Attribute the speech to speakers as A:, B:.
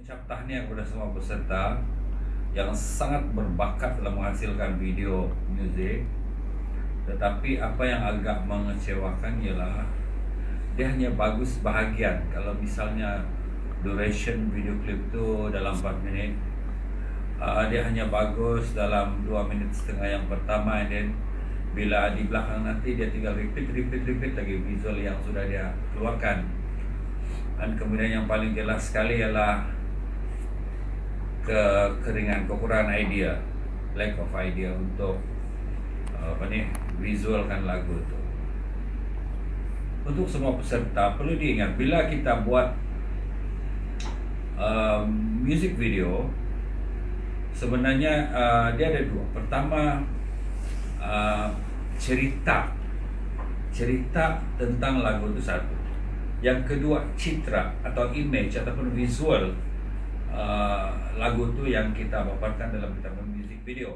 A: mengucap tahniah kepada semua peserta yang sangat berbakat dalam menghasilkan video musik. Tetapi apa yang agak mengecewakan ialah dia hanya bagus bahagian. Kalau misalnya duration video klip tu dalam 4 minit, dia hanya bagus dalam 2 minit setengah yang pertama, and then bila di belakang nanti dia tinggal repeat lagi visual yang sudah dia keluarkan. Dan kemudian yang paling jelas sekali ialah kekurangan idea, lack of idea untuk visualkan lagu itu. Untuk semua peserta perlu diingat, bila kita buat music video, sebenarnya dia ada dua. Pertama, cerita tentang lagu itu satu. Yang kedua, citra atau image ataupun visual lagu itu yang kita paparkan dalam music video.